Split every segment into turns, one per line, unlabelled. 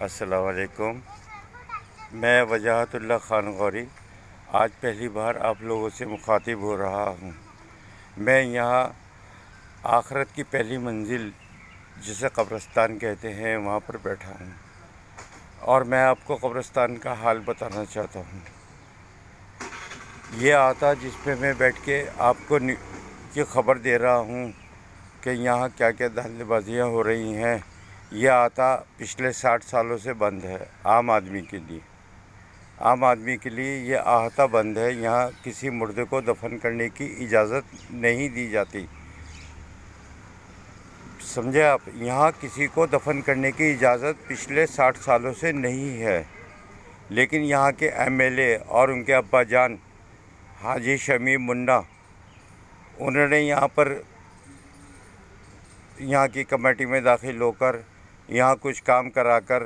السلام علیکم۔ میں وجاہت اللہ خان غوری آج پہلی بار آپ لوگوں سے مخاطب ہو رہا ہوں۔ میں یہاں آخرت کی پہلی منزل جسے قبرستان کہتے ہیں وہاں پر بیٹھا ہوں، اور میں آپ کو قبرستان کا حال بتانا چاہتا ہوں۔ یہ آتا جس پہ میں بیٹھ کے آپ کو یہ خبر دے رہا ہوں کہ یہاں کیا کیا دھاندلی بازیاں ہو رہی ہیں، یہ آتا پچھلے 60 سالوں سے بند ہے۔ عام آدمی کے لیے یہ احاطہ بند ہے۔ یہاں کسی مردے کو دفن کرنے کی اجازت نہیں دی جاتی، سمجھے آپ؟ یہاں کسی کو دفن کرنے کی اجازت پچھلے 60 سالوں سے نہیں ہے، لیکن یہاں کے ایم ایل اے اور ان کے ابا جان حاجی شمیم منا، انہوں نے یہاں کی کمیٹی میں داخل ہو کر یہاں کچھ کام کرا کر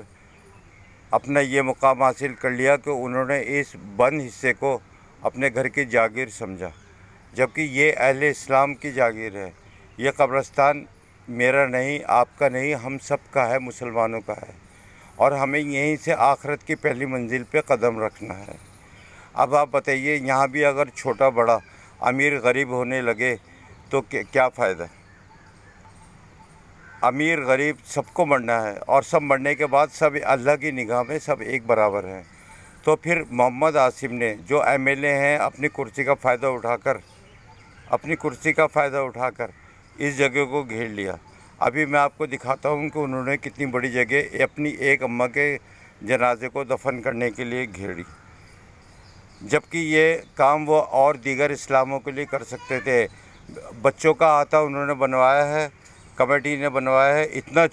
اپنا یہ مقام حاصل کر لیا کہ انہوں نے اس بند حصے کو اپنے گھر کی جاگیر سمجھا، جبکہ یہ اہل اسلام کی جاگیر ہے۔ یہ قبرستان میرا نہیں، آپ کا نہیں، ہم سب کا ہے، مسلمانوں کا ہے، اور ہمیں یہیں سے آخرت کی پہلی منزل پہ قدم رکھنا ہے۔ اب آپ بتائیے، یہاں بھی اگر چھوٹا بڑا امیر غریب ہونے لگے تو کیا فائدہ؟ امیر غریب سب کو مرنا ہے، اور سب مرنے کے بعد سب اللہ کی نگاہ میں سب ایک برابر ہیں۔ تو پھر محمد عاصم نے جو ایم ایل اے ہیں اپنی کرسی کا فائدہ اٹھا کر اس جگہ کو گھیر لیا۔ ابھی میں آپ کو دکھاتا ہوں کہ انہوں نے کتنی بڑی جگہ اپنی ایک اماں کے جنازے کو دفن کرنے کے لیے گھیری، جبکہ یہ کام وہ اور دیگر اسلاموں کے لیے کر سکتے تھے۔ بچوں کا احاطہ انہوں نے بنوایا ہے، کمیٹی نے بنوایا ہے، اتنا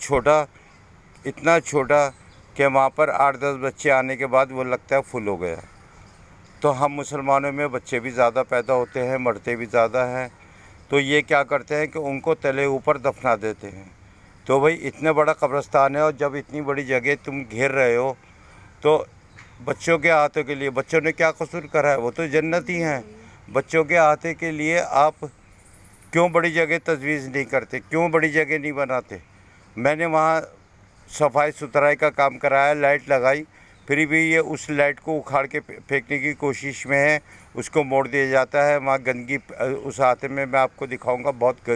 چھوٹا کہ وہاں پر 8-10 بچے آنے کے بعد وہ لگتا ہے فل ہو گیا۔ تو ہم مسلمانوں میں بچے بھی زیادہ پیدا ہوتے ہیں، مرتے بھی زیادہ ہیں، تو یہ کیا کرتے ہیں کہ ان کو تلے اوپر دفنا دیتے ہیں۔ تو بھائی اتنا بڑا قبرستان ہے، اور جب اتنی بڑی جگہ تم گھیر رہے ہو تو بچوں کے احاطے کے لیے، بچوں نے کیا قصور کرا ہے؟ وہ تو جنتی ہیں۔ بچوں کے احاطے کے لیے آپ کیوں بڑی جگہ تجویز نہیں کرتے؟ کیوں بڑی جگہ نہیں بناتے؟ میں نے وہاں صفائی ستھرائی کا کام کرایا، لائٹ لگائی، پھر بھی یہ اس لائٹ کو اکھاڑ کے پھینکنے کی کوشش میں ہے، اس کو موڑ دیا جاتا ہے۔ وہاں گندگی، اس احاطے میں آپ کو دکھاؤں گا، بہت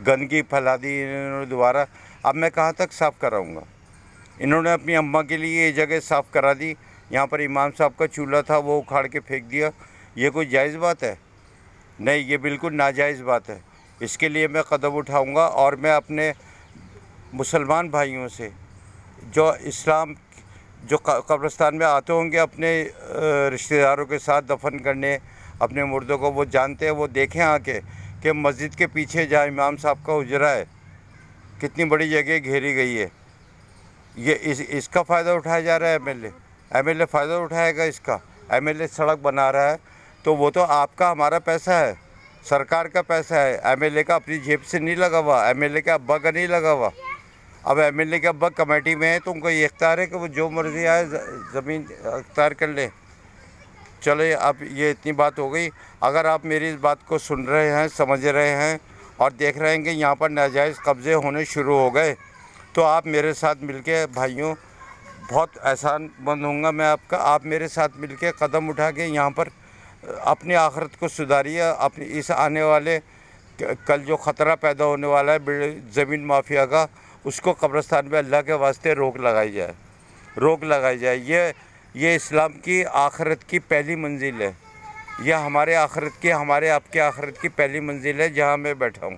گندگی پھیلا دی انہوں نے دوبارہ۔ اب میں کہاں تک صاف کراؤں گا؟ انہوں نے اپنی اماں کے لیے یہ جگہ صاف کرا دی۔ یہاں پر امام صاحب کا چولہا تھا، وہ اکھاڑ کے پھینک دیا۔ یہ کوئی جائز بات ہے؟ نہیں، یہ بالکل ناجائز بات ہے۔ اس کے لیے میں قدم اٹھاؤں گا، اور میں اپنے مسلمان بھائیوں سے جو قبرستان میں آتے ہوں گے اپنے رشتہ داروں کے ساتھ دفن کرنے اپنے مردوں کو، وہ جانتے ہیں، وہ دیکھیں آ کے کہ مسجد کے پیچھے جہاں امام صاحب کا حجرہ ہے کتنی بڑی جگہ گھیری گئی ہے۔ یہ اس کا فائدہ اٹھایا جا رہا ہے۔ ایم ایل اے فائدہ اٹھائے گا اس کا؟ ایم ایل اے سڑک بنا رہا ہے تو وہ تو آپ کا، ہمارا پیسہ ہے، سرکار کا پیسہ ہے۔ ایم ایل اے کا اپنی جیب سے نہیں لگا ہوا، ایم ایل اے کے ابا کا نہیں لگا ہوا۔ اب ایم ایل اے کے ابا کمیٹی میں ہے تو ان کو یہ اختیار ہے کہ وہ جو مرضی آئے زمین اختیار کر لیں۔ چلے، اب یہ اتنی بات ہو گئی۔ اگر آپ میری اس بات کو سن رہے ہیں، سمجھ رہے ہیں، اور دیکھ رہے ہیں کہ یہاں پر ناجائز قبضے ہونے شروع ہو گئے، تو آپ میرے ساتھ مل کے، بھائیوں، بہت احسان مند ہوں گا میں آپ کا، آپ میرے ساتھ مل کے قدم اٹھا کے یہاں پر اپنی آخرت کو سدھاریے۔ اپنی اس آنے والے کل جو خطرہ پیدا ہونے والا ہے زمین مافیا کا، اس کو قبرستان میں اللہ کے واسطے روک لگائی جائے۔ یہ اسلام کی آخرت کی پہلی منزل ہے۔ یہ ہمارے آپ کے آخرت کی پہلی منزل ہے، جہاں میں بیٹھا ہوں،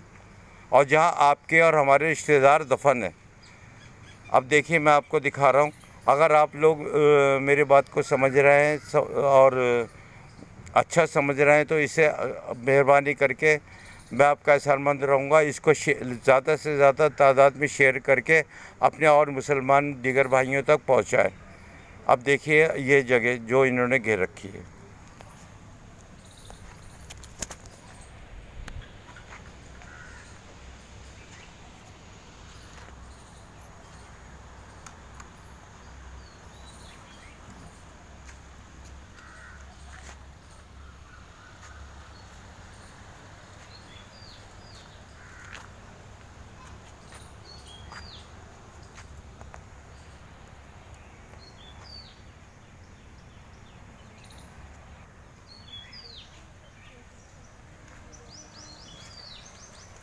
اور جہاں آپ کے اور ہمارے رشتہ دار دفن ہیں۔ اب دیکھیے، میں آپ کو دکھا رہا ہوں۔ اگر آپ لوگ میری بات کو سمجھ رہے ہیں اور اچھا سمجھ رہے ہیں تو اسے مہربانی کر کے میں آپ کا احسان مند رہوں گا، اس کو زیادہ سے زیادہ تعداد میں شیئر کر کے اپنے اور مسلمان دیگر بھائیوں تک پہنچائیں۔ اب دیکھیے یہ جگہ جو انہوں نے گھیر رکھی ہے۔